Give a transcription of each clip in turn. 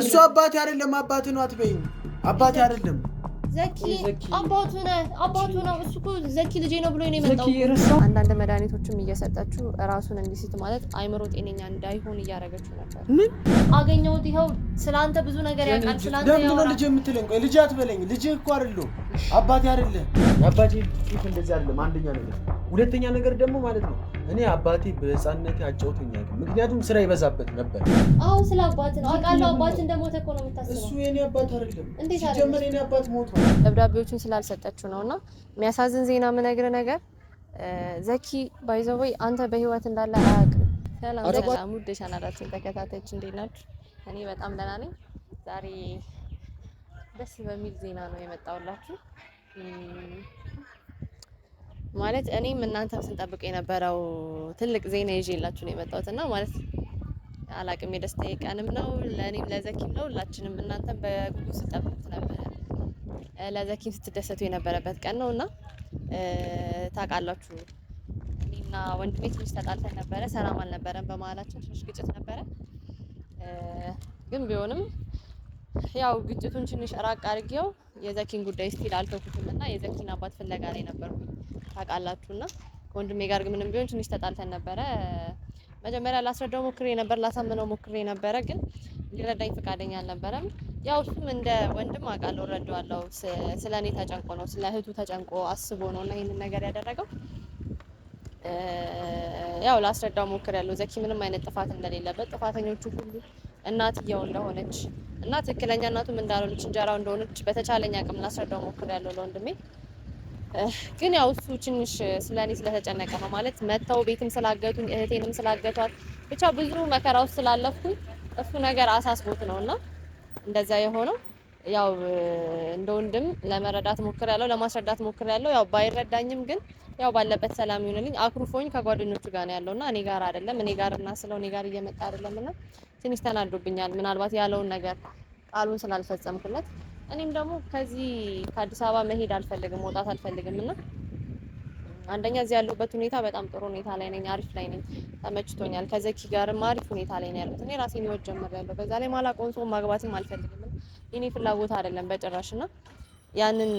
እሱ አባቴ አይደለም አባቴ ነው አትበይኝ። አባቴ አይደለም ዘኪ አባቱ ነው። እሱ እኮ ዘኪ ልጄ ነው ብሎ ነው የመጣው። አንዳንድ መድኃኒቶችም እየሰጠችው ራሱን እንዲስት ማለት አይምሮ ጤነኛ እንዳይሆን እያደረገችው ነበር። ምን አገኘሁት? ይኸው ስላንተ ብዙ ነገር ያውቃል። ስላንተ ለምን ነው ልጅ የምትለኝ? ቆይ ልጅ አትበለኝ። ልጅ እኮ አይደለም አባቴ አይደለም። አባቴ ፊት እንደዚህ አይደለም። አንደኛ ነገር፣ ሁለተኛ ነገር ደግሞ ማለት ነው እኔ አባቴ በህፃንነቴ አጫውቶኛል። ምክንያቱም ስራ ይበዛበት ነበር። አዎ ስለ አባት ነው አውቃለሁ። አባት እንደሞተ እኮ ነው የምታስበው። እሱ የኔ አባት አይደለም። ሲጀመር የኔ አባት ሞቷል። ደብዳቤዎቹን ስላልሰጠችው ነውና የሚያሳዝን ዜና የምነግርህ ነገር ዘኪ ባይዘወይ አንተ በህይወት እንዳለ አያውቅም። ሰላም ውድ ቻናላችን ተከታታዮች እንዴት ናችሁ? እኔ በጣም ደህና ነኝ። ዛሬ ደስ በሚል ዜና ነው የመጣሁላችሁ። ማለት እኔም እናንተም ስንጠብቅ የነበረው ትልቅ ዜና ይዤላችሁ ነው የመጣሁትና ማለት አላቅም የደስታዬ ቀንም ነው ለእኔም ለዘኪም ነው። ሁላችንም እናንተም በጉጉት ስጠብቁት ነበረ። ለዘኪም ስትደሰቱ የነበረበት ቀን ነውና ታውቃላችሁ እኔና ወንድሜ ትንሽ ተጣልተን ነበረ። ሰላም አልነበረም፣ በመሀላችን ትንሽ ግጭት ነበረ። ግን ቢሆንም ያው ግጭቱን ትንሽ ራቅ አድርጌው የዘኪን ጉዳይ ስቲል አልተውኩትም እና የዘኪን አባት ፍለጋ ላይ ነበርኩኝ ታውቃላችሁና ከወንድሜ ጋር ግን ምንም ቢሆን ትንሽ ተጣልተን ነበረ። መጀመሪያ ላስረዳው ሞክሬ ነበር፣ ላሳምነው ሞክሬ ነበረ፣ ግን ሊረዳኝ ፈቃደኛ አልነበረም። ያው እሱም እንደ ወንድም አውቃለሁ፣ እረዳዋለሁ። ስለኔ ተጨንቆ ነው፣ ስለ እህቱ ተጨንቆ አስቦ ነው እና ይሄንን ነገር ያደረገው። ያው ላስረዳው ሞክሬያለሁ ዘኪ ምንም አይነት ጥፋት እንደሌለበት፣ ጥፋተኞቹ ሁሉ እናትየው እንደሆነች እና ትክክለኛ እናቱም እንዳልሆነች እንጀራው እንደሆነች በተቻለኝ አቅም ላስረዳው ሞክሬያለሁ ለወንድሜ። ግን ያው እሱ ትንሽ ስለኔ ስለተጨነቀ ነው ማለት መተው ቤትም ስላገቱኝ እህቴንም ስላገቷት ብቻ ብዙ መከራ ውስጥ ስላለፍኩኝ እሱ ነገር አሳስቦት ነውና እንደዛ የሆነው። ያው እንደ ወንድም ለመረዳት ሞክሬያለሁ፣ ለማስረዳት ሞክሬያለሁ። ያው ባይረዳኝም ግን ያው ባለበት ሰላም ይሁንልኝ። አኩርፎኝ ከጓደኞቹ ጋር ነው ያለውና እኔ ጋር አይደለም። እኔ ጋር እና ስለው እኔ ጋር እየመጣ አይደለምና ትንሽ ተናዶብኛል፣ ምናልባት ያለውን ነገር ቃሉን ስላልፈጸምኩለት። እኔም ደግሞ ከዚህ ከአዲስ አበባ መሄድ አልፈልግም፣ መውጣት አልፈልግም እና አንደኛ እዚህ ያለሁበት ሁኔታ በጣም ጥሩ ሁኔታ ላይ ነኝ፣ አሪፍ ላይ ነኝ፣ ተመችቶኛል። ከዘኪ ጋርም አሪፍ ሁኔታ ላይ ነው ያለሁት። እኔ ራሴን ህይወት ጀምሬያለሁ። በዛ ላይ ማላውቀውን ሰው ማግባትም አልፈልግም፣ የኔ ፍላጎት አይደለም በጭራሽና ያንን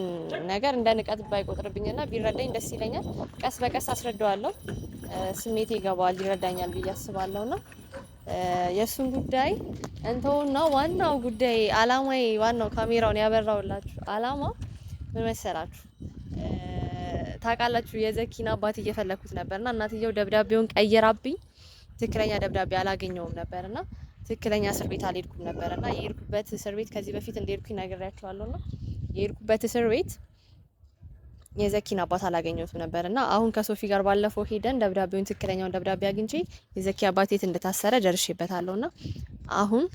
ነገር እንደ ንቀት ባይቆጥርብኝና ቢረዳኝ ደስ ይለኛል። ቀስ በቀስ አስረዳዋለሁ፣ ስሜቴ ይገባዋል፣ ይረዳኛል ብዬ አስባለሁና የሱን ጉዳይ እንተውና ዋናው ጉዳይ አላማዬ፣ ዋናው ካሜራውን ያበራውላችሁ አላማ ምን መሰላችሁ? ታውቃላችሁ የዘኪን አባት እየፈለኩት ነበርና እናትየው ደብዳቤውን ቀየራብኝ። ትክክለኛ ደብዳቤ አላገኘውም ነበርና ትክክለኛ እስር ቤት አልሄድኩም ነበርና የሄድኩበት እስር ቤት ከዚህ በፊት እንደሄድኩኝ ነግሬያችኋለሁና የሄድኩበት እስር ቤት የዘኪን አባት አላገኘሁትም ነበርና አሁን ከሶፊ ጋር ባለፈው ሄደን ደብዳቤውን ትክክለኛውን ደብዳቤ አግኝቼ የዘኪ አባት የት እንደታሰረ ደርሼበታለሁና አሁን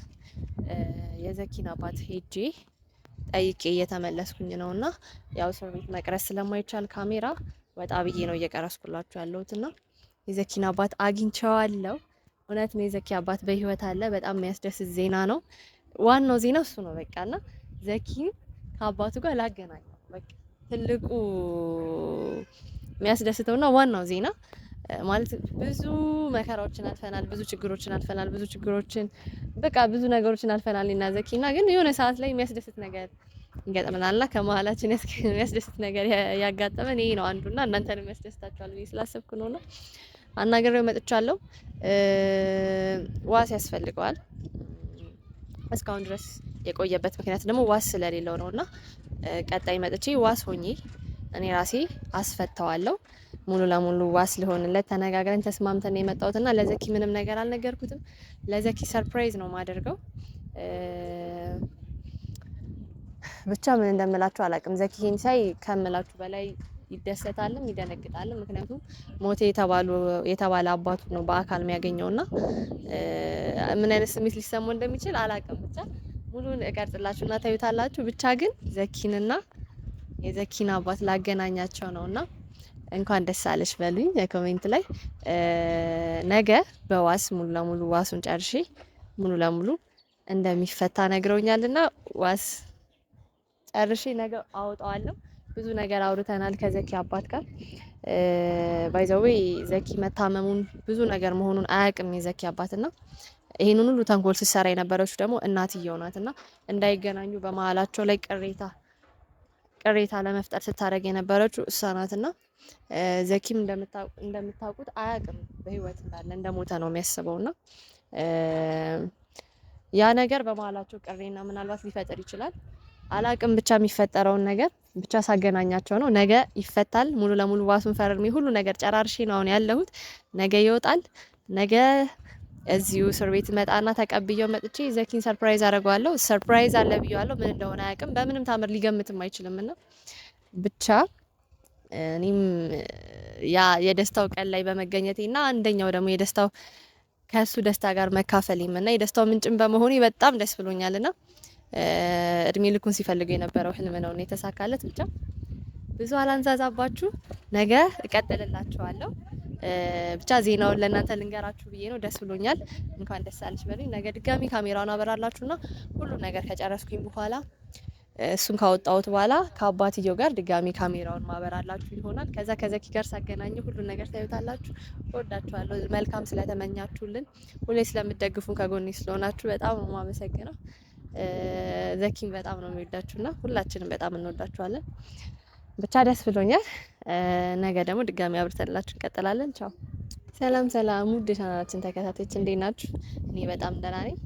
የዘኪን አባት ሄጄ ጠይቄ እየተመለስኩኝ ነውና ያው እስር ቤት መቅረስ ስለማይቻል ካሜራ ወጣ ብዬ ነው እየቀረስኩላችሁ ያለሁትና የዘኪን አባት አግኝቼዋለሁ። እውነት ነው የዘኪ አባት በህይወት አለ። በጣም የሚያስደስት ዜና ነው። ዋናው ዜና እሱ ነው በቃና ዘኪን ከአባቱ ጋር ላገናኘው በቃ ትልቁ የሚያስደስተውና ዋናው ዜና ማለት ብዙ መከራዎችን አልፈናል፣ ብዙ ችግሮችን አልፈናል፣ በቃ ብዙ ነገሮችን አልፈናል እና ዘኪና ግን የሆነ ሰዓት ላይ የሚያስደስት ነገር ይገጥመናልና ከመሀላችን የሚያስደስት ነገር ያጋጠመን ይሄ ነው አንዱና እናንተንም የሚያስደስታችኋል ብዬ ስላሰብኩ ነውና አናግሬው መጥቻለሁ። ዋስ ያስፈልገዋል። እስካሁን ድረስ የቆየበት ምክንያት ደግሞ ዋስ ስለሌለው ነውና ቀጣይ መጥቼ ዋስ ሆኜ እኔ ራሴ አስፈታዋለሁ። ሙሉ ለሙሉ ዋስ ሊሆንለት ተነጋግረን ተስማምተን የመጣሁትና ለዘኪ ምንም ነገር አልነገርኩትም። ለዘኪ ሰርፕራይዝ ነው ማደርገው። ብቻ ምን እንደምላችሁ አላውቅም። ዘኪ ይሄን ሳይ ከምላችሁ በላይ ይደሰታልም ይደነግጣልም። ምክንያቱም ሞቴ የተባለ አባቱ ነው በአካል የሚያገኘውና ምን አይነት ስሜት ሊሰማው እንደሚችል አላውቅም። ብቻ ሙሉን እቀርጽላችሁና ታዩታላችሁ። ብቻ ግን ዘኪንና የዘኪን አባት ላገናኛቸው ነውና እንኳን ደስ አለሽ በሉኝ የኮሜንት ላይ። ነገ በዋስ ሙሉ ለሙሉ ዋሱን ጨርሼ ሙሉ ለሙሉ እንደሚፈታ ነግረውኛልና ዋስ ጨርሼ ነገ አወጣዋለሁ። ብዙ ነገር አውርተናል ከዘኪ አባት ጋር። ባይ ዘ ዌይ ዘኪ መታመሙን ብዙ ነገር መሆኑን አያውቅም የዘኪ አባትና ይሄንን ሁሉ ተንኮል ስትሰራ የነበረችው ደግሞ እናትየው ናትና እንዳይገናኙ በመሀላቸው ላይ ቅሬታ ለመፍጠር ስታደርግ የነበረችው እሷ ናትና ዘኪም እንደምታውቁት አያውቅም በህይወት እንዳለ እንደሞተ ነው የሚያስበውና ያ ነገር በመሀላቸው ቅሬና ምናልባት ሊፈጥር ይችላል። አላቅም ብቻ የሚፈጠረውን ነገር ብቻ ሳገናኛቸው ነው። ነገ ይፈታል። ሙሉ ለሙሉ ዋሱን ፈርሜ ሁሉ ነገር ጨራርሼ ነው አሁን ያለሁት። ነገ ይወጣል። ነገ እዚሁ እስር ቤት መጣና ተቀብየው መጥቼ ዘኪን ሰርፕራይዝ አደርገዋለሁ። ሰርፕራይዝ አለ ብየዋለሁ። ምን እንደሆነ አያውቅም። በምንም ታምር ሊገምትም አይችልምና ብቻ እኔም ያ የደስታው ቀን ላይ በመገኘቴና አንደኛው ደግሞ የደስታው ከሱ ደስታ ጋር መካፈሌም እና የደስታው ምንጭም በመሆኔ በጣም ደስ ብሎኛልና እድሜ ልኩን ሲፈልገው የነበረው ህልም ነው የተሳካለት። ብቻ ብዙ አላንዛዛባችሁ፣ ነገ እቀጥልላችኋለሁ። ብቻ ዜናውን ለእናንተ ልንገራችሁ ብዬ ነው። ደስ ብሎኛል። እንኳን ደስ አለሽ በሉኝ። ነገ ድጋሚ ካሜራውን አበራላችሁና ሁሉ ነገር ከጨረስኩኝ በኋላ እሱን ካወጣሁት በኋላ ከአባትየው ጋር ድጋሚ ካሜራውን ማበራላችሁ ይሆናል። ከዛ ከዘኪ ጋር ሳገናኘው ሁሉ ነገር ታዩታላችሁ። እወዳችኋለሁ። መልካም ስለተመኛችሁልን፣ ሁሌ ስለምትደግፉን፣ ከጎኔ ስለሆናችሁ በጣም ነው የማመሰግነው። ዘኪም በጣም ነው የሚወዳችሁና ሁላችንም በጣም እንወዳችኋለን። ብቻ ደስ ብሎኛል። ነገ ደግሞ ድጋሚ አብርተንላችሁ እንቀጥላለን። ቻው። ሰላም ሰላም፣ ውድ ቻናላችን ተከታታዮች እንዴት ናችሁ? እኔ በጣም ደህና ነኝ።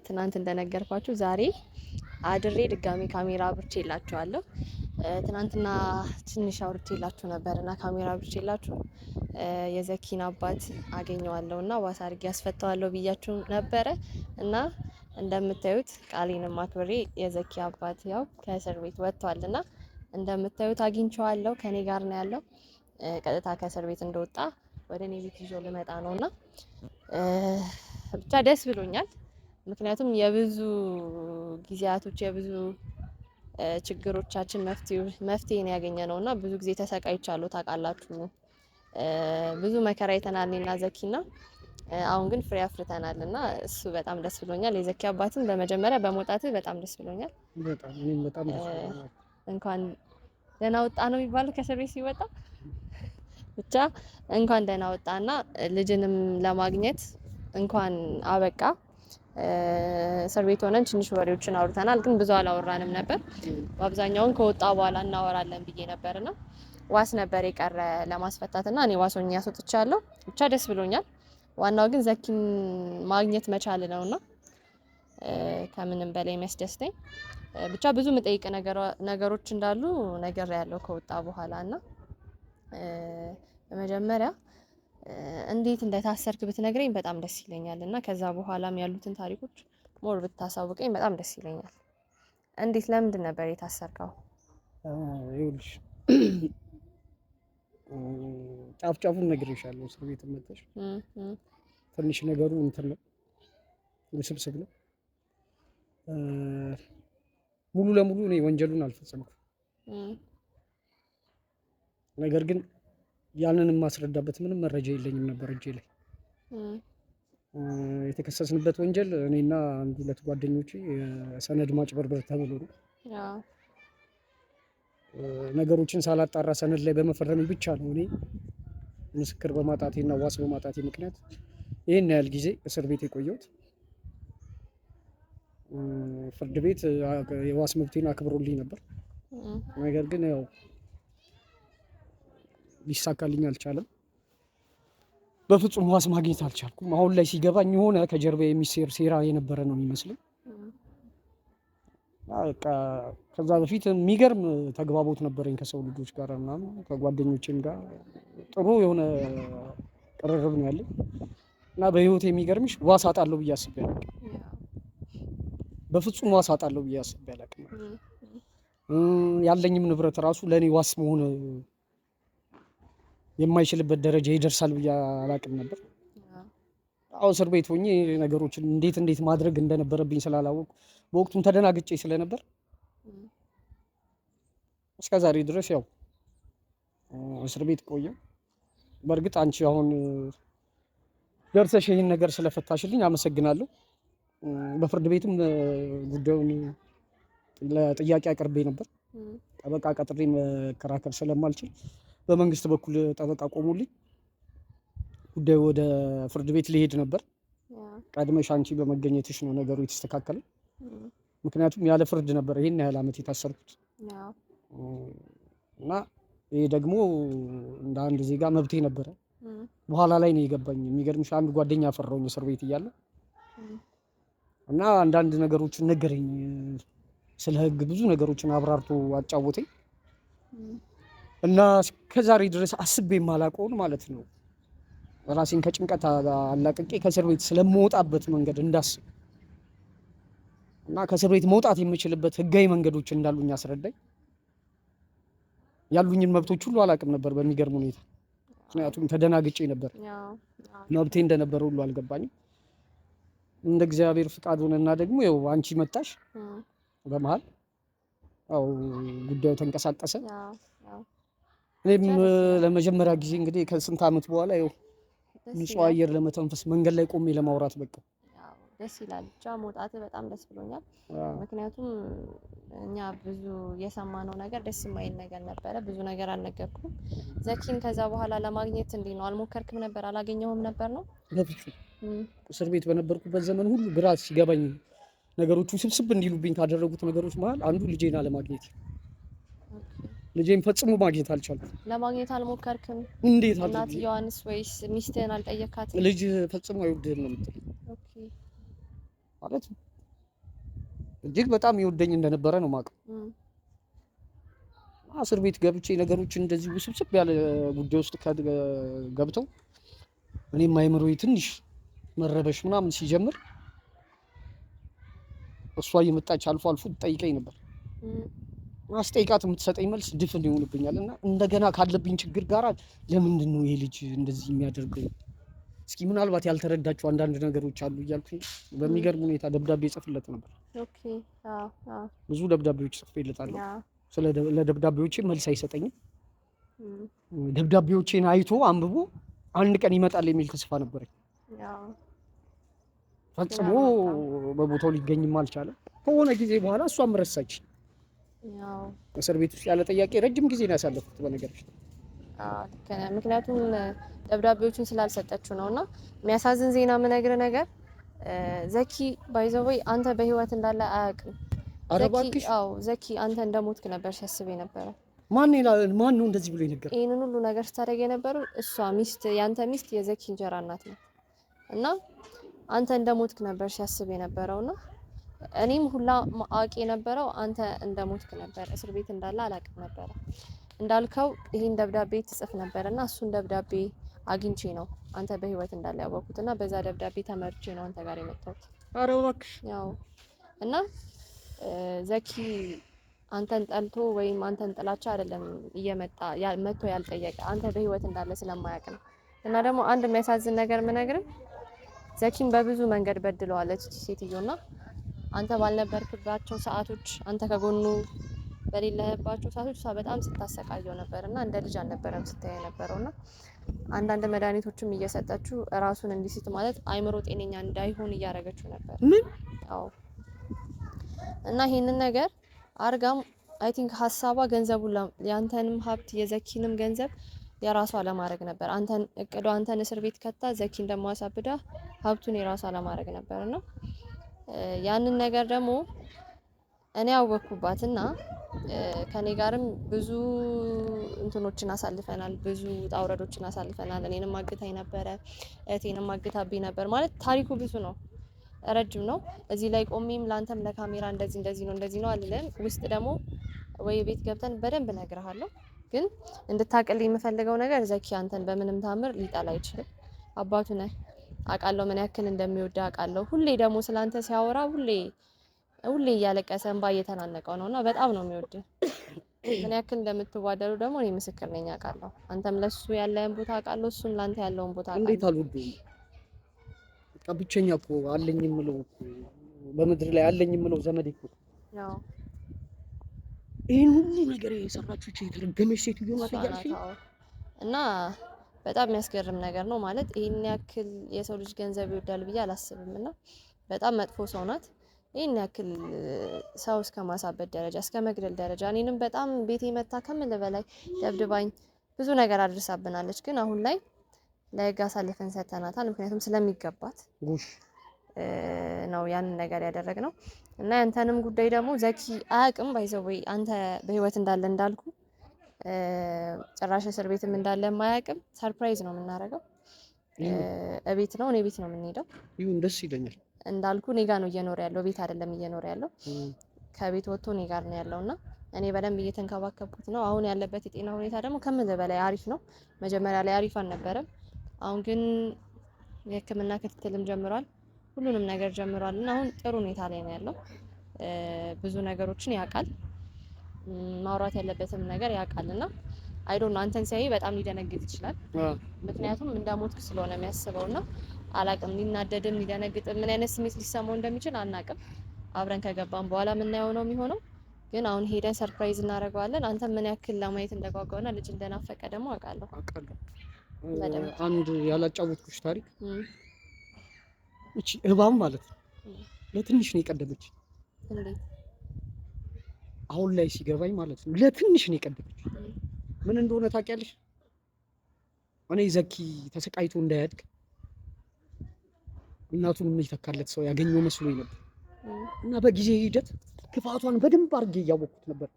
ትናንት እንደነገርኳችሁ ዛሬ አድሬ ድጋሚ ካሜራ አብርቼላችኋለሁ። ትናንትና ትንሽ አውርቼላችሁ ነበርና ካሜራ አብርቼላችሁ የዘኪን አባት አገኘዋለሁና ዋስ አድርጌ ያስፈታዋለሁ ብያችሁ ነበረ እና እንደምታዩት ቃሌንም አክብሬ የዘኪ አባት ያው ከእስር ቤት ወጥቷልና እንደምታዩት አግኝቼዋለሁ። ከኔ ጋር ነው ያለው። ቀጥታ ከእስር ቤት እንደወጣ ወደ እኔ ቤት ይዞ ልመጣ ነውና ብቻ ደስ ብሎኛል። ምክንያቱም የብዙ ጊዜያቶች የብዙ ችግሮቻችን መፍትሄን ያገኘ ነውና ብዙ ጊዜ ተሰቃይቻለሁ ታውቃላችሁ። ብዙ መከራ አይተናል እኔና ዘኪና አሁን ግን ፍሬ አፍርተናልና እሱ በጣም ደስ ብሎኛል። የዘኪ አባትን በመጀመሪያ በመውጣት በጣም ደስ ብሎኛል። በጣም ደስ ብሎኛል። እንኳን ደህና ወጣ ነው የሚባለው ከእስር ቤት ሲወጣ። ብቻ እንኳን ደህና ወጣና ልጅንም ለማግኘት እንኳን አበቃ። እስር ቤት ሆነን ትንሽ ወሬዎችን አውርተናል፣ ግን ብዙ አላወራንም ነበር። በአብዛኛውን ከወጣ በኋላ እናወራለን ብዬ ነበርና ዋስ ነበር የቀረ ለማስፈታትና እኔ ዋሶኛ ያስወጥቻለሁ። ብቻ ደስ ብሎኛል። ዋናው ግን ዘኪን ማግኘት መቻል ነውና ከምንም በላይ የሚያስደስተኝ ብቻ ብዙ የምጠይቅ ነገሮች እንዳሉ ነገር ያለው ከወጣ በኋላና በመጀመሪያ እንዴት እንደታሰርክ ብትነግረኝ በጣም ደስ ይለኛል እና ከዛ በኋላም ያሉትን ታሪኮች ሞር ብታሳውቀኝ በጣም ደስ ይለኛል። እንዴት ለምንድን ነበር የታሰርከው? ይኸውልሽ ጫፍ ጫፉን ነግሬሻለሁ። እስር ቤት መጥተሽ ትንሽ ነገሩ እንትን ነው ውስብስብ ነው። ሙሉ ለሙሉ እኔ ወንጀሉን አልፈጸምኩም። ነገር ግን ያንን የማስረዳበት ምንም መረጃ የለኝም ነበር እጄ ላይ። የተከሰስንበት ወንጀል እኔና አንድ ሁለት ጓደኞቼ ሰነድ ማጭበርበር ተብሎ ነው። ነገሮችን ሳላጣራ ሰነድ ላይ በመፈረም ብቻ ነው እኔ ምስክር በማጣቴና ዋስ በማጣቴ ምክንያት ይሄን ያህል ጊዜ እስር ቤት የቆየሁት። ፍርድ ቤት የዋስ መብቴን አክብሮልኝ ነበር። ነገር ግን ያው ሊሳካልኝ አልቻለም። በፍጹም ዋስ ማግኘት አልቻልኩም። አሁን ላይ ሲገባኝ የሆነ ከጀርባ የሚሰር ሴራ የነበረ ነው የሚመስለኝ። በቃ ከዛ በፊት የሚገርም ተግባቦት ነበረኝ ከሰው ልጆች ጋር ምናምን ከጓደኞቼም ጋር ጥሩ የሆነ ቅርርብ ነው ያለኝ እና በህይወት የሚገርምሽ ዋስ አጣለሁ ብዬ አስቤ አላውቅም። በፍጹም ዋስ አጣለሁ ብዬ አስቤ አላውቅም። ያለኝም ንብረት ራሱ ለእኔ ዋስ መሆን የማይችልበት ደረጃ ይደርሳል ብዬ አላውቅም ነበር። አሁን እስር ቤት ሆኜ ነገሮችን እንዴት ማድረግ እንደነበረብኝ ስላላወቅኩ በወቅቱም ተደናግጬ ስለነበር እስከዛሬ ድረስ ያው እስር ቤት ቆየሁ። በእርግጥ አንቺ አሁን ደርሰሽ ይህን ነገር ስለፈታሽልኝ አመሰግናለሁ። በፍርድ ቤትም ጉዳዩን ለጥያቄ አቅርቤ ነበር። ጠበቃ ቀጥሬ መከራከር ስለማልችል በመንግስት በኩል ጠበቃ ቆሞልኝ ጉዳዩ ወደ ፍርድ ቤት ሊሄድ ነበር። ቀድመሽ አንቺ በመገኘትሽ ነው ነገሩ የተስተካከለው። ምክንያቱም ያለ ፍርድ ነበር ይሄን ያህል ዓመት የታሰርኩት እና ይሄ ደግሞ እንደ አንድ ዜጋ መብቴ ነበረ። በኋላ ላይ ነው የገባኝ። የሚገርምሽ አንድ ጓደኛ አፈራሁኝ እስር ቤት እያለ እና አንዳንድ ነገሮችን ነገረኝ። ስለ ህግ ብዙ ነገሮችን አብራርቶ አጫወተኝ እና ከዛሬ ድረስ አስቤ የማላውቀውን ማለት ነው ራሴን ከጭንቀት አላቅቄ ከእስር ቤት ስለምወጣበት መንገድ እንዳስብ እና ከእስር ቤት መውጣት የምችልበት ህጋዊ መንገዶች እንዳሉኝ አስረዳኝ። ያሉኝን መብቶች ሁሉ አላውቅም ነበር በሚገርም ሁኔታ። ምክንያቱም ተደናግጬ ነበር። መብቴ እንደነበረ ሁሉ አልገባኝም። እንደ እግዚአብሔር ፍቃድ ሆነና ደግሞ ያው አንቺ መጣሽ በመሃል ያው ጉዳዩ ተንቀሳቀሰ። እኔም ለመጀመሪያ ጊዜ እንግዲህ ከስንት ዓመት በኋላ ያው ንጹህ አየር ለመተንፈስ መንገድ ላይ ቆሜ ለማውራት በቃ ደስ ይላል። ብቻ መውጣት በጣም ደስ ብሎኛል። ምክንያቱም እኛ ብዙ የሰማነው ነገር ደስ የማይል ነገር ነበረ። ብዙ ነገር አልነገርኩም። ዘኪን ከዛ በኋላ ለማግኘት እንዴ ነው አልሞከርክም ነበር? አላገኘሁም ነበር ነው? እስር ቤት በነበርኩበት ዘመን ሁሉ ግራ ሲገባኝ ነገሮቹ ስብስብ እንዲሉብኝ ካደረጉት ነገሮች መሀል አንዱ ልጄን አለማግኘት። ልጄን ፈጽሞ ማግኘት አልቻልኩም። ለማግኘት አልሞከርክም? እንዴት አለ? እናትየዋንስ ወይስ ሚስትህን አልጠየካትም? ልጅ ፈጽሞ አይወድህም ነው የምትለኝ። ማለት እጅግ በጣም ይወደኝ እንደነበረ ነው የማውቀው። እስር ቤት ገብቼ ነገሮች እንደዚህ ውስብስብ ያለ ጉዳይ ውስጥ ገብተው እኔም አይምሮዬ ትንሽ መረበሽ ምናምን ሲጀምር እሷ እየመጣች አልፎ አልፎ ትጠይቀኝ ነበር። አስጠይቃት የምትሰጠኝ መልስ ድፍን ይሆንብኛል እና እንደገና ካለብኝ ችግር ጋር ለምንድን ነው ይሄ ልጅ እንደዚህ የሚያደርገው? እስኪ ምናልባት ያልተረዳቸው አንዳንድ ነገሮች አሉ እያልኩኝ በሚገርም ሁኔታ ደብዳቤ ጽፍለት ነበር። ብዙ ደብዳቤዎች ጽፌለታለሁ። ለደብዳቤዎቼ መልስ አይሰጠኝም። ደብዳቤዎቼን አይቶ አንብቦ አንድ ቀን ይመጣል የሚል ተስፋ ነበረኝ። ፈጽሞ በቦታው ሊገኝም አልቻለም። ከሆነ ጊዜ በኋላ እሷም ረሳች። እስር ቤት ውስጥ ያለ ጥያቄ ረጅም ጊዜ ነው ያሳለፉት በነገርሽ። ምክንያቱም ደብዳቤዎችን ስላልሰጠችው ነው። እና የሚያሳዝን ዜና የምነግርህ ነገር ዘኪ ባይዘወይ አንተ በህይወት እንዳለ አያውቅም። ዘኪ አንተ እንደሞትክ ነበር ሲያስብ የነበረው። ማን ነው እንደዚህ ብሎ የነገረው? ይህንን ሁሉ ነገር ስታደርግ የነበረው እሷ ያንተ ሚስት የዘኪ እንጀራ እናት ነው እና አንተ እንደሞትክ ነበር ሲያስብ የነበረውና እኔም ሁላ አውቄ የነበረው አንተ እንደሞትክ ነበር። እስር ቤት እንዳለ አላውቅም ነበር። እንዳልከው ይሄን ደብዳቤ ትጽፍ ነበርና እሱን ደብዳቤ አግኝቼ ነው አንተ በህይወት እንዳለ ያወቅኩትና በዛ ደብዳቤ ተመርቼ ነው አንተ ጋር የመጣሁት። ኧረ እባክሽ። ያው እና ዘኪ አንተን ጠልቶ ወይም አንተን ጥላቻ አይደለም መጥቶ ያልጠየቀ አንተ በህይወት እንዳለ ስለማያውቅ ነው። እና ደግሞ አንድ የሚያሳዝን ነገር የምነግርህ ዘኪን በብዙ መንገድ በድለዋለች ሴትዮና አንተ ባልነበርክባቸው ሰዓቶች አንተ ከጎኑ በሌለህባቸው ሰዓቶች እሷ በጣም ስታሰቃየው ነበርና እንደ ልጅ አልነበረም ስታየው ነበረውና አንዳንድ መድኃኒቶችም እየሰጠችው ራሱን እንዲስት ማለት አይምሮ ጤነኛ እንዳይሆን እያደረገችው ነበር። አዎ። እና ይሄንን ነገር አርጋም አይ ቲንክ ሀሳቧ ገንዘቡን ያንተንም ሀብት የዘኪንም ገንዘብ የራሷ ለማድረግ ነበር። አንተን እስር ቤት ከታ ዘኪን ደግሞ አሳብዳ ሀብቱን የራሷ ለማድረግ ነበርና ያንን ነገር ደግሞ እኔ አወኩባትና ከኔ ጋርም ብዙ እንትኖችን አሳልፈናል። ብዙ ጣውረዶችን አሳልፈናል። እኔንም አግታኝ ነበረ፣ እህቴንም አግታብኝ ነበር። ማለት ታሪኩ ብዙ ነው፣ ረጅም ነው። እዚህ ላይ ቆሜም ላንተም ለካሜራ እንደዚህ ነው አልልም። ውስጥ ደግሞ ወይ ቤት ገብተን በደንብ እነግርሃለሁ። ግን እንድታቀልኝ የምፈልገው ነገር ዘኪ አንተን በምንም ታምር ሊጠላ አይችልም። አባቱ ነህ፣ አውቃለሁ ምን ያክል እንደሚወድ አውቃለሁ። ሁሌ ደግሞ ስላንተ ሲያወራ ሁሌ እያለቀሰ እንባ እየተናነቀው ነውና በጣም ነው የሚወድ። ምን ያክል እንደምትዋደዱ ደግሞ እኔ ምስክር ነኝ፣ አውቃለሁ። አንተም ለሱ ያለህን ቦታ አውቃለሁ፣ እሱም ላንተ ያለውን ቦታ አውቃለሁ። እንዴት አልወደውም? በቃ ብቸኛ እኮ አለኝ የምለው በምድር ላይ አለኝ የምለው ዘመዴ እኮ ነው። ይሄን ሁሉ ነገር የሰራችው የተረገመች ሴትዮ ናት እያልሽኝ እና በጣም የሚያስገርም ነገር ነው። ማለት ይሄን ያክል የሰው ልጅ ገንዘብ ይወዳል ብዬ አላስብም። እና በጣም መጥፎ ሰው ናት። ይሄን ያክል ሰው እስከ ማሳበድ ደረጃ እስከ መግደል ደረጃ እኔንም በጣም ቤቴ መታ ከምል በላይ ደብድባኝ ብዙ ነገር አድርሳብናለች። ግን አሁን ላይ ለህግ አሳልፈን ሰጥተናታል። ምክንያቱም ስለሚገባት ጉሽ ነው ያንን ነገር ያደረግነው። እና ያንተንም ጉዳይ ደግሞ ዘኪ አያውቅም። ባይዘው ወይ አንተ በህይወት እንዳለ እንዳልኩ ጭራሽ እስር ቤትም እንዳለ ማያውቅም። ሰርፕራይዝ ነው የምናደርገው። እቤት ነው እኔ ቤት ነው የምንሄደው። ይሁን ደስ ይለኛል። እንዳልኩ እኔ ጋር ነው እየኖረ ያለው፣ ቤት አይደለም እየኖረ ያለው። ከቤት ወጥቶ እኔ ጋር ነው ያለውና እኔ በደንብ እየተንከባከብኩት ነው። አሁን ያለበት የጤና ሁኔታ ደግሞ ከምን በላይ አሪፍ ነው። መጀመሪያ ላይ አሪፍ አልነበረም። አሁን ግን የህክምና ክትትልም ጀምሯል። ሁሉንም ነገር ጀምሯል እና አሁን ጥሩ ሁኔታ ላይ ነው ያለው። ብዙ ነገሮችን ያውቃል። ማውራት ያለበትም ነገር ያውቃልና አይ ዶንት ኖ አንተን ሲያይ በጣም ሊደነግጥ ይችላል። ምክንያቱም እንደሞትክ ስለሆነ የሚያስበውና አላቅም፣ ሊናደድም ሊደነግጥም ምን አይነት ስሜት ሊሰማው እንደሚችል አናቅም። አብረን ከገባን በኋላ የምናየው ነው የሚሆነው። ግን አሁን ሄደን ሰርፕራይዝ እናደርገዋለን። አንተ ምን ያክል ለማየት እንደጓጓውና ልጅ እንደናፈቀ ደግሞ አውቃለሁ። አንድ ያላጫወትኩሽ ታሪክ እቺ እባብ ማለት ነው ለትንሽ ነው የቀደመች። እንዴት? አሁን ላይ ሲገባኝ ማለት ነው ለትንሽ ነው የቀደመች። ምን እንደሆነ ታውቂያለሽ? እኔ ዘኪ ተሰቃይቶ እንዳያድግ እናቱን የሚተካለት ሰው ያገኘው መስሎኝ ነበር እና በጊዜ ሂደት ክፋቷን በደንብ አድርጌ እያወቅኩት ነበር።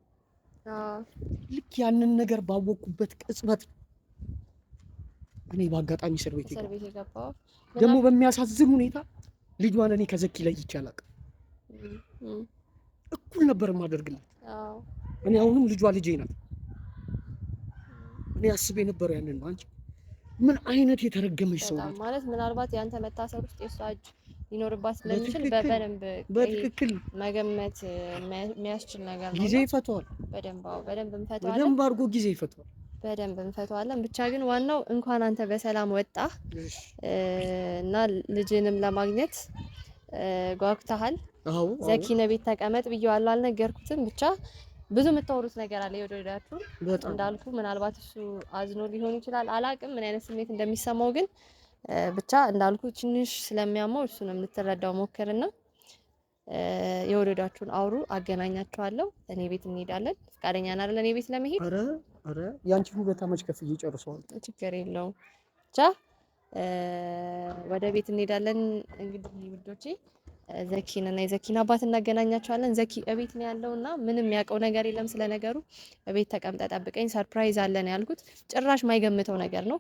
ልክ ያንን ነገር ባወቅኩበት ቅጽበት እኔ በአጋጣሚ እስር ቤት የገባው። ደግሞ በሚያሳዝን ሁኔታ ልጇን እኔ ከዘኪ ለይቼ አላውቅም። እኩል ነበር የማደርግላት። እኔ አሁንም ልጇ ልጄ ናት። እኔ አስቤ የነበረው ያንን ነው። አንቺ ምን አይነት የተረገመች ሰው ናት ማለት ምናልባት ያንተ መታሰር ውስጥ የሷ እጅ ሊኖርባት ስለሚችል በደንብ በትክክል መገመት የሚያስችል ነገር ነው። ጊዜ ይፈታዋል። በደንብ እንፈታዋለን። በደንብ አድርጎ ጊዜ ይፈታዋል። በደንብ እንፈታዋለን። ብቻ ግን ዋናው እንኳን አንተ በሰላም ወጣ እና ልጅንም ለማግኘት ጓጉተሃል። ዘኪነ ቤት ተቀመጥ ብዬዋለሁ፣ አልነገርኩትም። ብቻ ብዙ የምታወሩት ነገር አለ የወደዳችሁ እንዳልኩ። ምናልባት እሱ አዝኖ ሊሆን ይችላል፣ አላቅም ምን አይነት ስሜት እንደሚሰማው። ግን ብቻ እንዳልኩ ትንሽ ስለሚያማው እሱንም ልትረዳው ሞክርና የወደዳችሁን አውሩ፣ አገናኛችኋለሁ። እኔ ቤት እንሄዳለን። ፈቃደኛ ነህ አይደል? እኔ ቤት ለመሄድ አረ ያንቺን ሁለት ዓመት ከፍዬ ጨርሰዋል። ችግር የለውም። ብቻ ወደ ቤት እንሄዳለን። እንግዲህ ውዶቼ ዘኪን እና የዘኪን አባት እናገናኛቸዋለን። ዘኪ እቤት ነው ያለውና ምንም ያውቀው ነገር የለም ስለ ነገሩ። እቤት ተቀምጠ ጠብቀኝ፣ ሰርፕራይዝ አለን ያልኩት ጭራሽ ማይገምተው ነገር ነው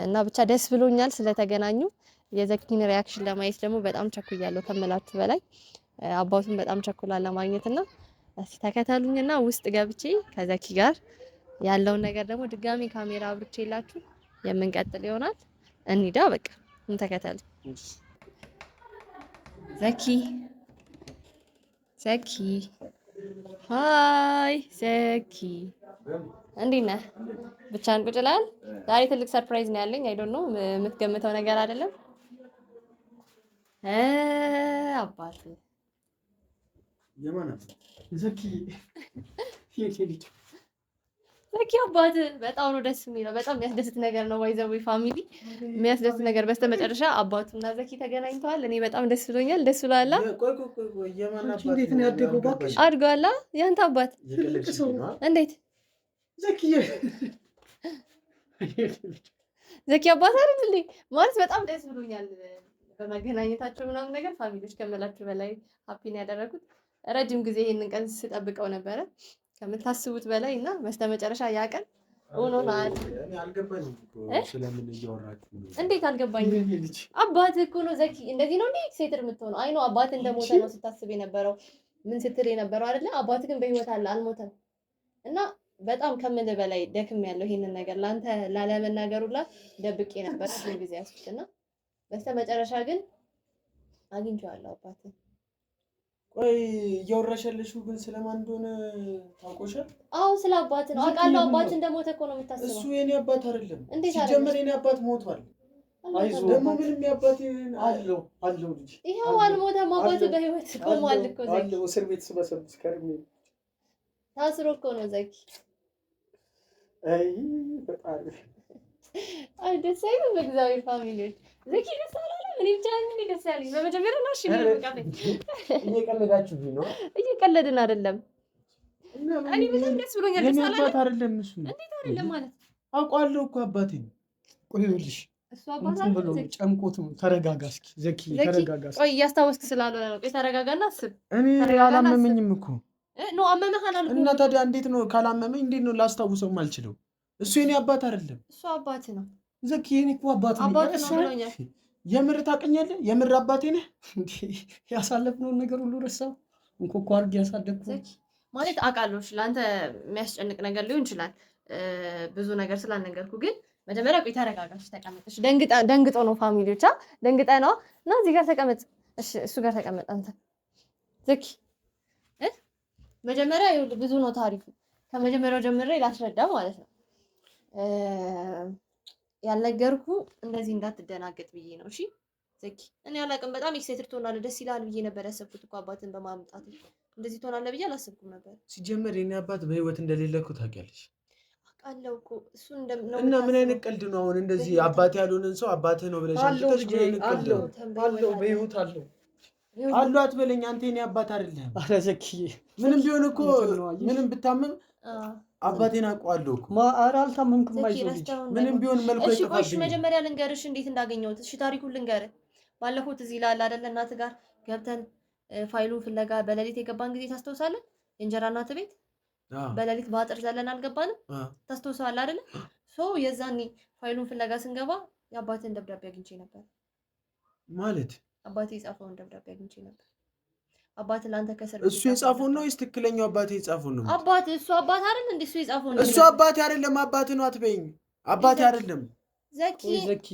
እና ብቻ ደስ ብሎኛል ስለተገናኙ። የዘኪን ሪያክሽን ለማየት ደግሞ በጣም ቸኩያለሁ ከምላችሁ በላይ። አባቱን በጣም ቸኩላል ለማግኘትና እስቲ ተከተሉኝና ውስጥ ገብቼ ከዘኪ ጋር ያለውን ነገር ደግሞ ድጋሚ ካሜራ አብርቼላችሁ የምንቀጥል ይሆናል። እንሂዳ በቃ እንተከተሉ። ዘኪ ሃይ ዘኪ፣ እንዴት ነህ? ብቻህን ቁጭ ብለሃል? ዛሬ ትልቅ ሰርፕራይዝ ነው ያለኝ። አይ ዶንት ኖ የምትገምተው ነገር አይደለም። አባት የማን ዘኪ ዘኪ አባት በጣም ነው ደስ የሚለው። በጣም የሚያስደስት ነገር ነው። ባይዘው ፋሚሊ የሚያስደስት ነገር። በስተመጨረሻ አባቱና ዘኪ ተገናኝተዋል። እኔ በጣም ደስ ብሎኛል። ደስ ብሏል። እንዴት ነው ያደገው? ባክሽ አድጓል። ያንተ አባት እንዴት? ዘኪ አባት አይደል እንዴ? ማለት በጣም ደስ ብሎኛል በመገናኘታቸው ምናምን ነገር። ፋሚሊዎች ከመላችሁ በላይ ሃፒ ነው ያደረኩት። ረጅም ጊዜ ይሄንን ቀን ስጠብቀው ነበረ ከምታስቡት በላይ እና በስተመጨረሻ ያ ቀን ሆኖናል። አልገባኝም ስለምን እያወራችሁ ነው? እንዴት አልገባኝም? አባትህ እኮ ነው ዘኪ። እንደዚህ ነው እንዴ ሴትር የምትሆነው? አይ ነው አባትህ እንደሞተ ነው ስታስብ የነበረው ምን ስትል የነበረው አይደለ? አባትህ ግን በህይወት አለ፣ አልሞተም። እና በጣም ከምልህ በላይ ደክም ያለው ይሄንን ነገር ላንተ ላለመናገሩላ ደብቄ ነበር ብዙ ጊዜ ያስኩትና በስተመጨረሻ ግን አግኝቼዋለሁ አባትህ። ቆይ እያወራሻለሽ ግን ስለማን እንደሆነ ታውቆሻል? አዎ ስለ አባት ነው አውቃለሁ። አባት እንደሞተ እኮ ነው የምታስበው። እሱ የኔ አባት አይደለም። ሲጀመር የኔ አባት ሞቷል። አይዞህ ደግሞ ምንም ያባት አለው ልጅ ይሄው አልሞተም። አባት በህይወት ቆሟል እኮ ዘኪ። አለው እስር ቤት ስበሰብስ ከርሜ ታስሮ እኮ ነው ዘኪ። አይ ፈጣሪ አይ ደስ አይልም። በእግዚአብሔር ፋሚሊዎች ዘኪ ደስ አላለም። እኔ ብቻ ነኝ ደስ ያለኝ በመጀመሪያ ነው። እሺ እየቀለዳችሁብኝ ነው? እየቀለድን አይደለም። እኔ በጣም ደስ ብሎኛል። ደስ አላለም አይደለም እሱ። እንዴት አይደለም ማለት አውቃለሁ እኮ አባቴ ቆይልሽ እሱ አባታችን ብሎ ጨምቆት ነው። ተረጋጋ እስኪ ዘኪ ተረጋጋ። ቆይ እያስታወስክ ስላልሆነ ነው። ቆይ ተረጋጋና አስብ። እኔ አላመመኝም እኮ ነው። አመመህ አላልኩም። እና ታዲያ እንዴት ነው ካላመመኝ እንዴት ነው ላስታውሰው የማልችለው? እሱ የኔ አባት አይደለም። እሱ አባት ነው ዘኪ። የኔ እኮ አባት ነው። የምር ታውቀኛለህ? የምር አባቴ ነህ እንዴ? ያሳለፍነውን ነገር ሁሉ ረሳው። እንኮኮ አድርጌ ያሳደግኩ ማለት አውቃለሁ። ለአንተ የሚያስጨንቅ ነገር ሊሆን ይችላል ብዙ ነገር ስላልነገርኩ። ግን መጀመሪያ ቆይ ተረጋጋሽ፣ ተቀመጥሽ። ደንግጦ ነው ፋሚሊዎቿ ደንግጠ ነው እና እዚህ ጋር ተቀመጥ። እሺ እሱ ጋር ተቀመጥ አንተ ዘኪ። መጀመሪያ ይኸውልህ ብዙ ነው ታሪኩ። ከመጀመሪያው ጀምሬ ላስረዳ ማለት ነው። ያልነገርኩ እንደዚህ እንዳትደናገጥ ብዬ ነው። እሺ ዘኪ፣ እኔ አላውቅም። በጣም ኤክሳይትድ ትሆናለህ፣ ደስ ይላል ብዬ ነበር ያሰብኩት እኮ አባትን በማምጣት። እንደዚህ ትሆናለህ ብዬ አላሰብኩም ነበር። ሲጀመር የኔ አባት በህይወት እንደሌለ እኮ ታውቂያለሽ። አውቃለሁ እኮ እሱ እንደምነው። እና ምን አይነት ቀልድ ነው አሁን? እንደዚህ አባቴ ያልሆነን ሰው አባትህ ነው ብለሽ አንተሽ ምን አይነት ቀልድ ነው? አለው በህይወት አለው አሉ አትበለኝ። አንተ የኔ አባት አይደለም። አረ ዘኪ፣ ምንም ቢሆን እኮ ምንም ብታመም አባቴን አውቀዋለሁ እኮ። ኧረ አልታመምኩም። ምንም ቢሆን መልኩ አይጠፋብኝም። እሺ መጀመሪያ ልንገርሽ እንዴት እንዳገኘሁት። እሺ ታሪኩን ልንገርህ። ባለፈው እዚህ ላል አይደለ እናትህ ጋር ገብተን ፋይሉን ፍለጋ በሌሊት የገባን ጊዜ ታስታውሳለህ? የእንጀራ እናትህ ቤት በሌሊት በአጥር ዘለን አልገባንም? ታስታውሳለህ አይደለ? የዛኔ ፋይሉን ፍለጋ ስንገባ የአባትህን ደብዳቤ አግኝቼ ነበር። ማለት አባቴ የጻፈውን ደብዳቤ አግኝቼ ነበር። አባት ለአንተ ከስር እሱ የጻፈውን ነው ወይስ ትክክለኛው አባቴ የጻፈውን ነው? አባት እሱ አባት አይደል እንዴ? እሱ የጻፈውን ነው። እሱ አባቴ አይደለም። አባቴ ነው አትበይኝ። አባቴ አይደለም ዘኪ፣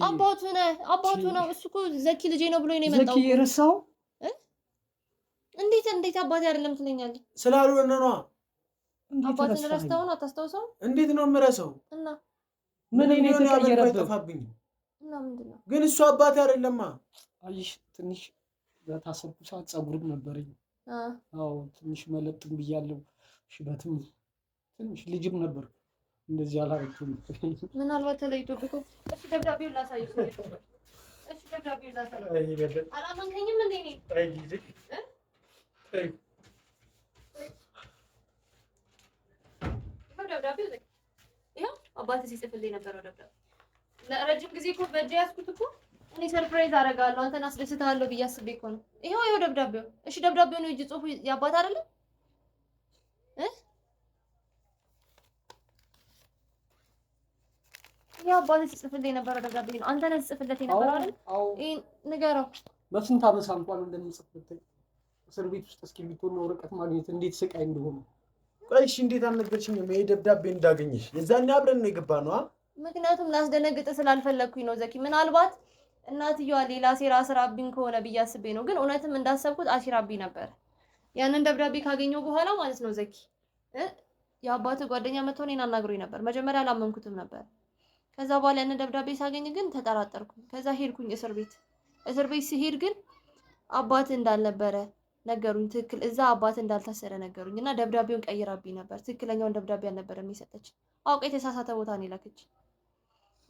አባቱ ነው። እሱ እኮ ዘኪ ልጄ ነው ብሎ ነው የመጣው። ዘኪ ረሳው። እንዴት አባቴ አይደለም ትለኛለህ? ስላልሆነ ነው። አባትን ረስተው ነው አታስታውሰው? እንዴት ነው የምረሳው? እና ምን አይነት ተቀየረብኝ? እና ምንድነው? ግን እሱ አባቴ አይደለማ። አይሽ ትንሽ በታሰብኩ ሰዓት ፀጉርም ነበረኝ። አዎ ትንሽ መለጥም ብያለሁ። ሽበትም ትንሽ ልጅም ነበር። እንደዚህ አላረኩም። ምናልባት ተለይቶብህ እኮ። እሺ ደብዳቤውን ላሳይሽ። እሺ ደብዳቤውን ላሳይሽ። አላመንከኝም እንዴ? ደብዳቤው ይኸው አባትህ ሲጽፍልኝ የነበረው ደብዳቤ። ለረጅም ጊዜ እኮ በእጄ ያዝኩት እኮ እኔ ሰርፕራይዝ አደርጋለሁ አንተን አስደስታለሁ ብዬ አስቤ እኮ ነው። ይኸው ደብዳቤው። እሺ ደብዳቤው ነው እጅ ጽሁፉ ያባት አይደለም? ያው አባትህ ሲጽፍልኝ የነበረው ደብዳቤ ነው። አንተ ነህ ጽፍለት የነበረው አይደል? ይሄን ንገረው። በስንት አመት እንኳን እንደምጽፍለት እስር ቤት ውስጥ እስክሪብቶና ወረቀት ማግኘት እንዴት ስቃይ እንደሆነ። ቆይ እሺ እንዴት አልነገርሽኝም? ይሄ ደብዳቤ እንዳገኘሽ የዛኔ አብረን ነው የገባነው። ምክንያቱም ላስደነግጥ ስላልፈለኩኝ ነው ዘኪ። ምናልባት እናትየዋ ሌላ ሴራ አስራብኝ ከሆነ ብዬ አስቤ ነው። ግን እውነትም እንዳሰብኩት አሲራብኝ ነበር። ያንን ደብዳቤ ካገኘው በኋላ ማለት ነው ዘኪ፣ የአባትህ ጓደኛ መጥቶ እኔን አናግሮኝ ነበር። መጀመሪያ አላመንኩትም ነበር። ከዛ በኋላ ያንን ደብዳቤ ሳገኝ ግን ተጠራጠርኩኝ። ከዛ ሄድኩኝ እስር ቤት። እስር ቤት ሲሄድ ግን አባትህ እንዳልነበረ ነገሩኝ። ትክክል እዛ አባትህ እንዳልታሰረ ነገሩኝ እና ደብዳቤውን ቀይራብኝ ነበር። ትክክለኛውን ደብዳቤ አልነበረም የሰጠች። አውቃ የተሳሳተ ቦታ ነው የላከች።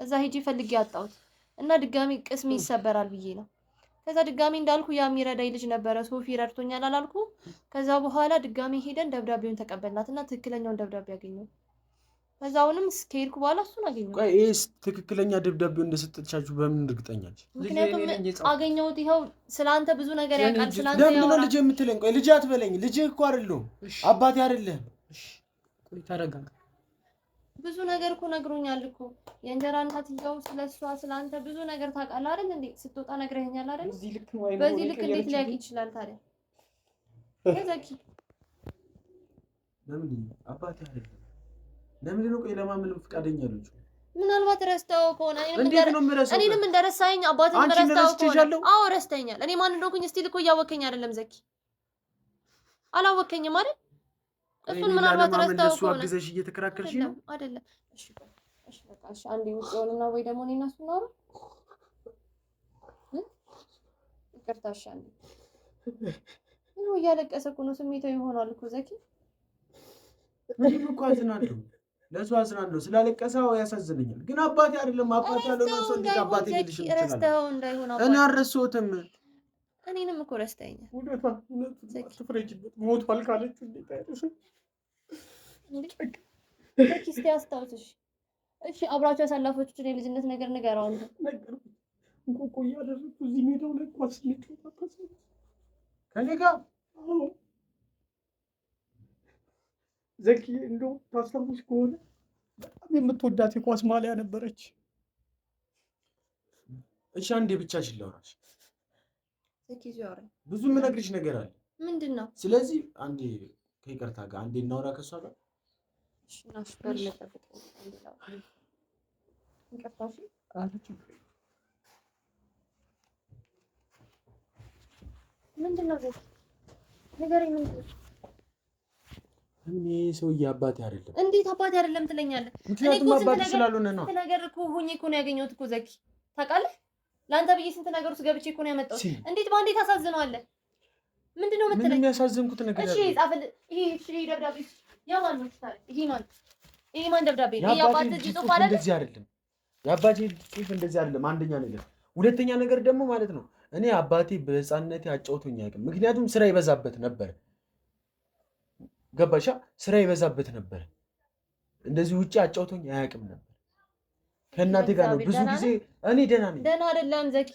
እዛ ሄጄ ፈልጌ አጣሁት እና ድጋሚ ቅስሜ ይሰበራል ብዬ ነው። ከዛ ድጋሚ እንዳልኩ ያ የሚረዳኝ ልጅ ነበረ፣ ሶፊ ረድቶኛል አላልኩ? ከዛ በኋላ ድጋሚ ሄደን ደብዳቤውን ተቀበልናትና ትክክለኛውን ደብዳቤ አገኘው። ከዛ አሁንም ከሄድኩ በኋላ እሱን አገኘው። ቆይ ይሄስ ትክክለኛ ደብዳቤው እንደሰጠቻችሁ በምን እርግጠኛ ነሽ? ምክንያቱም አገኘሁት። ይኸው ስላንተ ብዙ ነገር ያውቃል። ስላንተ ያው ለምን ነው ልጅ የምትለኝ? ቆይ ልጅ አትበለኝ። ልጅ እኮ አይደለም አባቴ አይደለም። ቆይ ተረጋጋ። ብዙ ነገር እኮ ነግሮኛል እኮ የእንጀራ እናትየው ስለሷ ስላንተ ብዙ ነገር ታውቃለህ አይደል እንዴ? ስትወጣ ነግረኸኛል አይደል? በዚህ ልክ እንዴት ሊያውቅ ይችላል ታዲያ? ዘኪ ለምን አባቴ አይደለም? ለምን ነው ቆይ ለማመንም ፈቃደኛ ልጅ? ምናልባት ረስተው ከሆነ እኔንም እንደረሳኸኝ አባትን ረስተው ከሆነ አዎ ረስተኛል። እኔ ማን እንደሆንኩኝ እስቲል እኮ እያወከኝ አይደለም ዘኪ፣ አላወከኝም አይደል? እሱን ምናልባት ረስተው ከሆነ አግዘሽ እየተከራከርሽ ነው አይደለም? እሺ በቃ እሺ፣ አንዴ ውጭ ሆነና ወይ ደግሞ እኔና እሱ ነው ይቅርታ። እሺ አንዴ ነው እያለቀሰ እኮ ነው፣ ስሜታዊ ሆኗል እኮ ዘኪ። ምንም እኮ አዝናለሁ፣ ለሱ አዝናለሁ። ስላለቀሰው ያሳዝነኛል። ግን አባቴ አይደለም። አባቴ ያለው ነው ሰው እንዴት አባቴ ልልሽ ይችላል? ረስተው እንዳይሆን አባቴ እኔ አልረሳሁትም። እኔንም እኮ ረስተኸኛል ዘኪ። ትፍረጅበት ሞቷል ካለች እንዴት አይደለም ዘኪ። እስቲ አስታውስሽ እሺ አብራችሁ ያሳለፋችሁትን የልጅነት ነገር ንገረው አንተ። እንቆቆ እያደረኩ እዚህ ሜዳው ላይ ኳስ እንጫወታለን ከኔ ጋር። ዘኪ እንደው ታስታውስ ከሆነ በጣም የምትወዳት የኳስ ማሊያ ነበረች። እሺ አንዴ ብቻሽን ላውራሽ። ዘኪ ዞር ብዙ የምነግርሽ ነገር አለ። ምንድነው? ስለዚህ አንዴ ከይቅርታ ጋር አንዴ እናውራ ከሷ ጋር። እሺ ናሽ በለጠብቅ እንዴላው ይቅርታሽ አለች። ምንድነው ዘኪ ንገረኝ። ምንድነው? እኔ ሰውዬ አባቴ አይደለም። እንዴት አባቴ አይደለም ትለኛለህ? ምክንያቱም አባቴ ስላልሆነ ነው። ስንት ነገር እኮ ሆኜ እኮ ነው ያገኘሁት እኮ ዘኪ ታውቃለህ? ለአንተ ብዬ ስንት ነገር ውስጥ ገብቼ እኮ ነው ያመጣሁት። እንዴት ባንዴ ታሳዝነዋለህ? ምንድነው የምትለኝ? ምንም ያሳዝንኩት ነገር እሺ ጻፈል። ይሄ ደብዳቤ የማን ነው ታዲያ? ይሄ ማን ደብዳቤ ነው? የአባቴ ጽሑፍ አይደል? እንደዚህ አይደለም። የአባቴ ጽሑፍ እንደዚህ አይደለም። አንደኛ ነገር፣ ሁለተኛ ነገር ደግሞ ማለት ነው እኔ አባቴ በሕፃንነቴ አጫውቶኝ አያውቅም። ምክንያቱም ስራ ይበዛበት ነበር። ገባሻ? ስራ ይበዛበት ነበር። እንደዚህ ውጪ አጫውቶኝ አያውቅም ነበር። ከእናቴ ጋር ነው ብዙ ጊዜ። እኔ ደህና ነኝ። ደህና አይደለም ዘኪ